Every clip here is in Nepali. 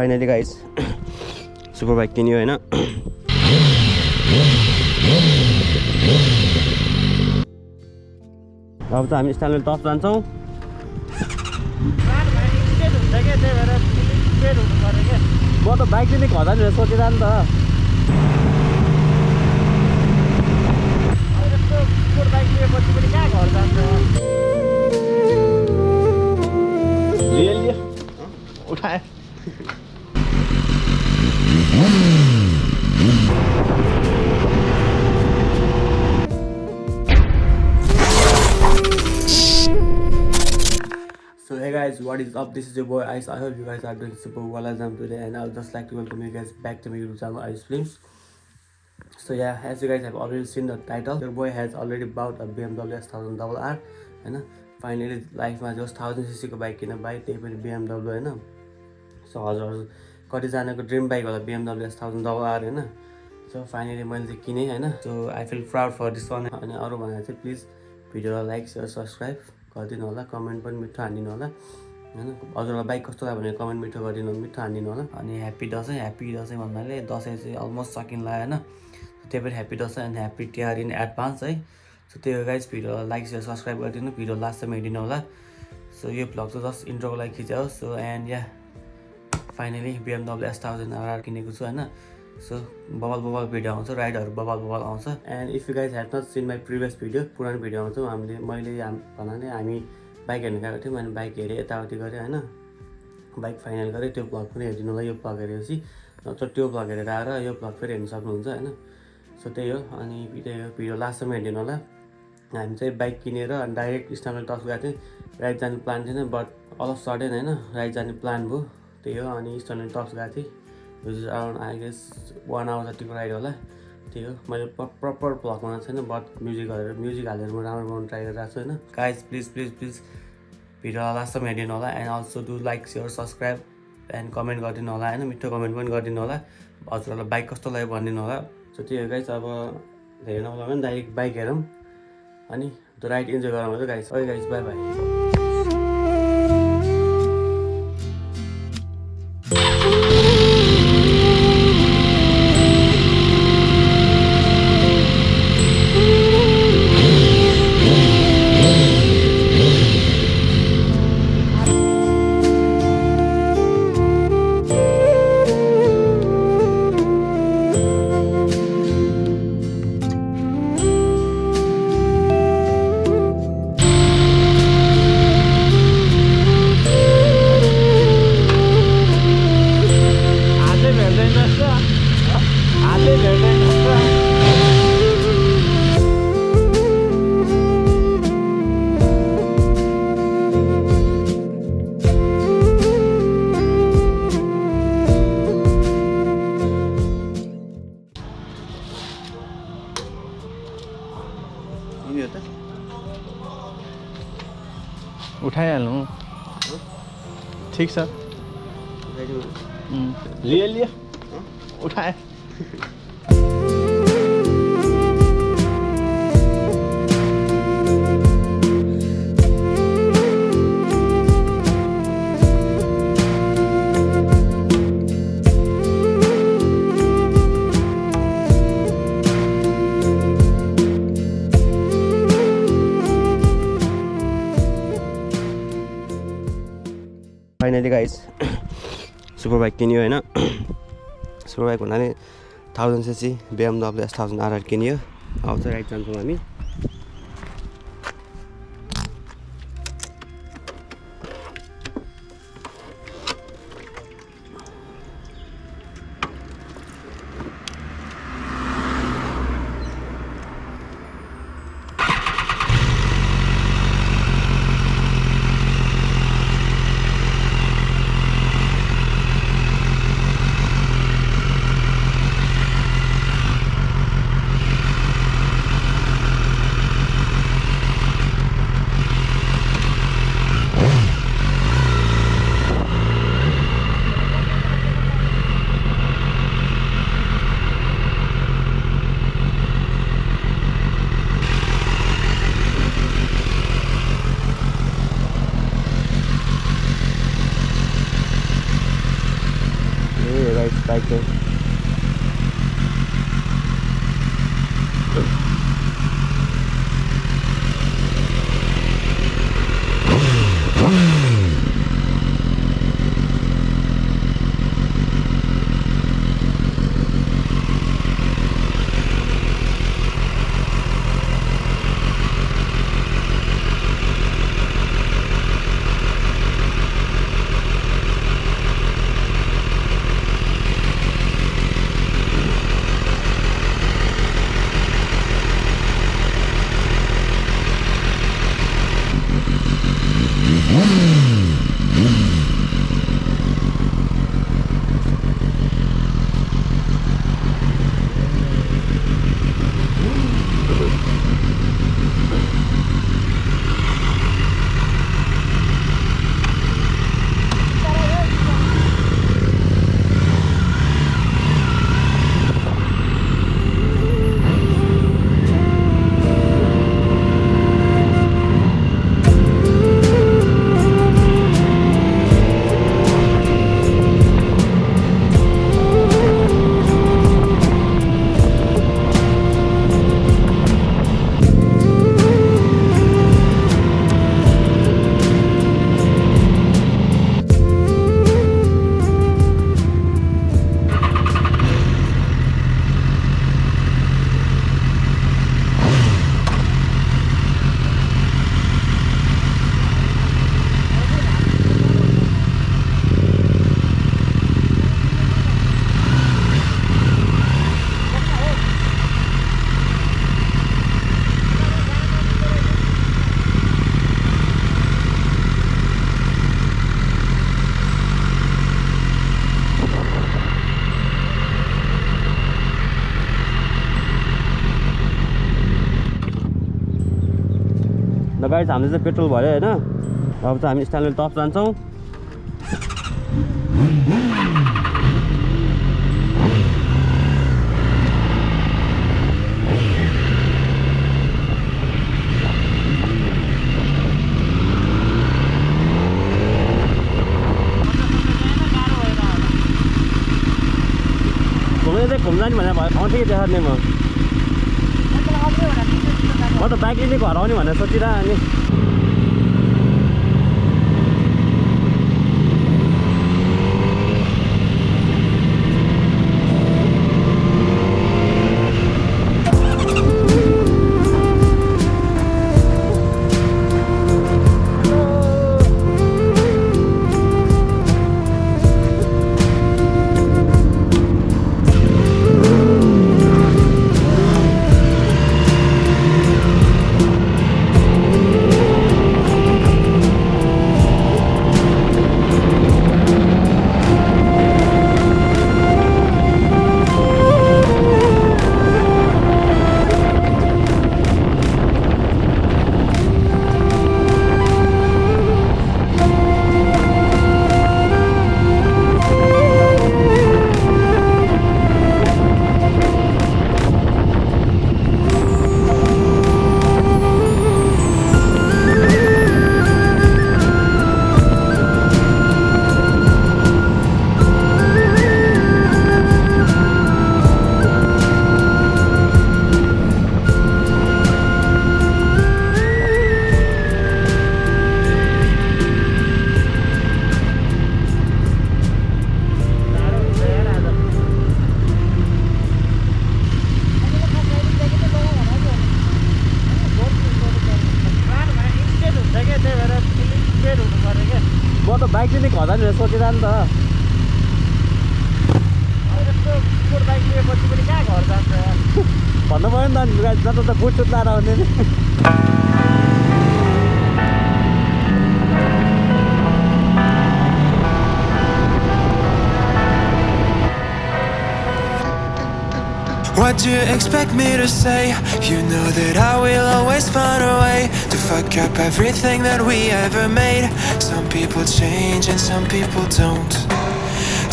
फाइनली गाइस सुपर बाइक किन्यो हैन। अब त हामी स्टान्डवेल टप जान्छौँ। म त बाइक चाहिँ खदा नि सोचेर नि त। बाइक लिएपछि पनि कहाँ घर जान्छ उठाए। So hey guys, what is up? This is your boy Ice. I hope you guys are doing super well as I'm today, and I would just like to welcome you guys back to my YouTube channel Ice Films. So yeah, as you guys have already seen the title, your boy has already bought a BMW S1000RR, हैन। फाइनली लाइफमा जस्ट 1000cc को बाइक किन बाइक त्यही पनि BMW हैन। सो हजुर कतिजनाको ड्रिम बाइक होला BMW S1000RR हैन। सो फाइनली मैले चाहिँ किने हैन। So I feel proud for this one. अनि अरु भनेर चाहिँ प्लिज भिडियोलाई लाइक शेयर सब्स्क्राइब गरिदिनु होला, कमेन्ट पनि मिठो हानिदिनु होला हैन। हजुरलाई बाइक कस्तो लाग्यो भने कमेन्ट मिठो गरिदिनु, मिठो हानिदिनु होला। अनि ह्यापी दसैँ भन्नाले दसैँ चाहिँ अलमोस्ट सकिन लाग्यो हैन। त्यही पनि happy Dashain and happy Tihar in advance है। सो त्यही हो गाइस, भिडियोलाई लाइक शेयर सब्स्क्राइब गरिदिनु, भिडियो लास्टसम्म हेरिदिनु होला। सो यो भ्लग चाहिँ जस्ट इन्ट्रोको लागि खिचाओ। सो एन्ड या फाइनली BMW S1000RR किनेको छु हैन। सो बबल भिडियो आउँछ, राइडहरू बबल आउँछ। And if you guys have not seen my previous video, पुरानो भिडियो आउँछ। मैले भन्नाले हामी बाइक हेर्नु गएको थियौँ, मैले बाइक हेरेँ, यताउति गरेँ हैन। बाइक फाइनल गरेँ, त्यो भ्लग पनि हेरिदिनु होला। यो भ्लग हेरेपछि नत्र त्यो भ्लग हेरेर आएर यो भ्लग फेरि हेर्नु सक्नुहुन्छ हैन। सो त्यही हो। अनि त्यही हो, भिडियो लास्टसम्म हेरिदिनु होला। हामी चाहिँ बाइक किनेर अनि डाइरेक्ट स्टान्डवेल टप गएको थियौँ। राइड जाने प्लान थिएन, बट अल अफ सडन हैन राइड जाने प्लान भयो। त्यही हो। अनि स्टान्डवेल टप गएको थिएँ, which is around I guess 1 hour जतिको राइड होला। त्यही हो। मैले प्रपर भ्लग बनाएको छैन, बट म्युजिक हालेर म राम्रो बनाउनु ट्राई गरिरहेको छु हैन। गाइज प्लिज भिडियो लास्टसम्म हेरिदिनु होला। And also do like share subscribe and comment गरिदिनु होला हैन। मिठो कमेन्ट पनि गरिदिनु होला। हजुरहरूलाई बाइक कस्तो लाग्यो भनिदिनु होला। सो त्यही हो गाइज। अब धेरै नबोलाउँ भने डाइरेक्ट बाइक हेरौँ अनि त्यो राइड इन्जोय गरौँ है guys. Okay guys, bye bye. उठाइहाल्नु ठिक छ। रियली उठाए। फाइनली गाइस सुपर बाइक किन्यो हैन। सुपर बाइक भन्नाले 1000cc BMW S1000RR किन्यो। अब चाहिँ राइड जान्छौँ हामी। बाइक चाहिँ गाइस हामीले चाहिँ पेट्रोल भयो हैन अब चाहिँ हामी स्ट्यान्डवेल टप जान्छौं घुम्न जाने भनेर भयो ठाउँ ठिकै देखाउने म त बाइक लिने घर आउने भनेर सोचिरहेको अनि बाइक लिने घर जाने सोचिरह नि त बाइक लिएपछि पनि कहाँ घर जान्छ भन्नु पऱ्यो नि त जता त बुट सुट लाएर आउने नि What do you expect me to say? You know that I will always find a way to fuck up everything that we ever made. Some people change and some people don't.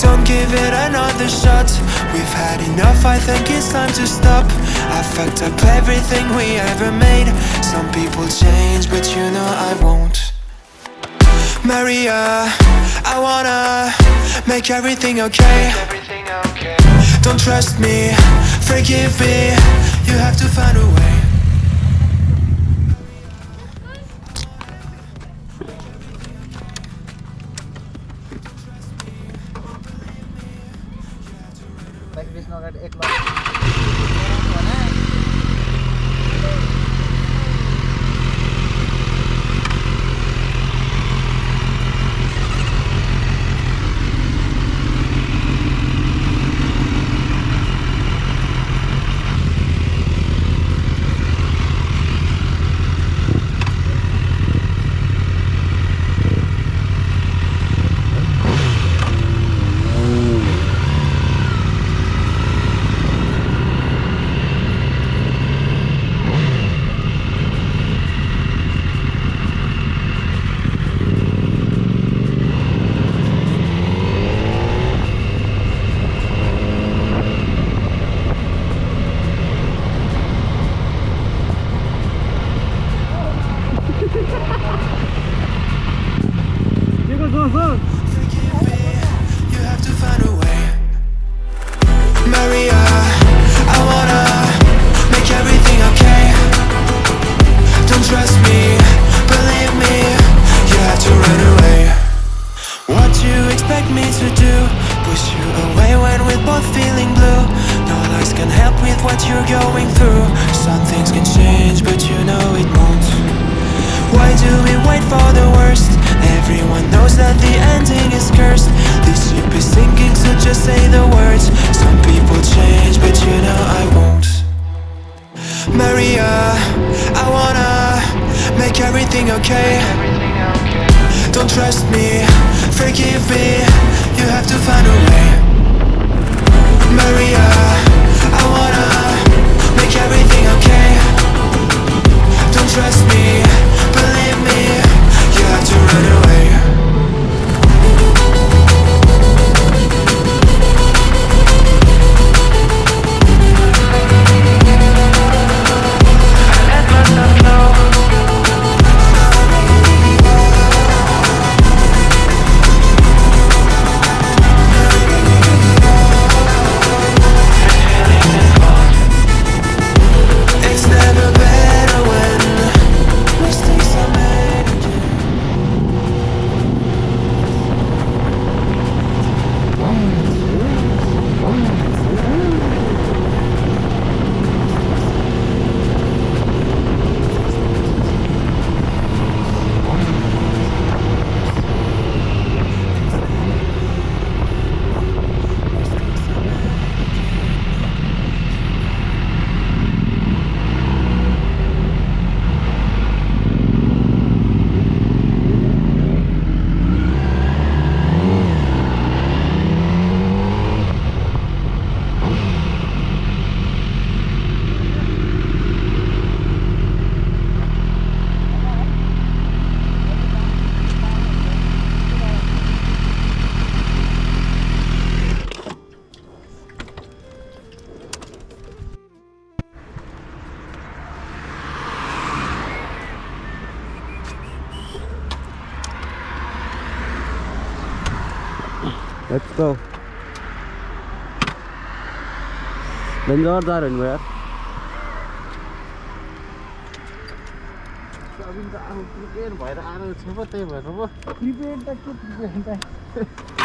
Don't give it another shot. We've had enough, I think it's time to stop. I fucked up everything we ever made. Some people change, but you know I won't. Maria, I wanna make everything okay. Don't trust me, forgive me. You have to find a way. You have to find a way. Maria, I wanna make everything okay. Don't trust me, believe me. You have to run away. What you expect me to do? Push you away when we're both feeling blue. No lies can help with what you're going through. Some things can change, but you know it won't. Why do we wait for the worst? Everyone knows that the ending is cursed. This ship is sinking, so just say the words. Some people change, but you know I won't. Maria, I wanna make everything okay. Don't trust me, forgive me. You have to find a way. Maria, I wanna make everything okay. Don't trust me, believe me. You have to run away. It's never better when mistakes are made again. Let's go. Benjar जा रहे हैं यार. अभी त आफू प्रिपेयर भएर आएर छु पो त्यही भएर पो प्रिपेयर त के प्रिपेयर त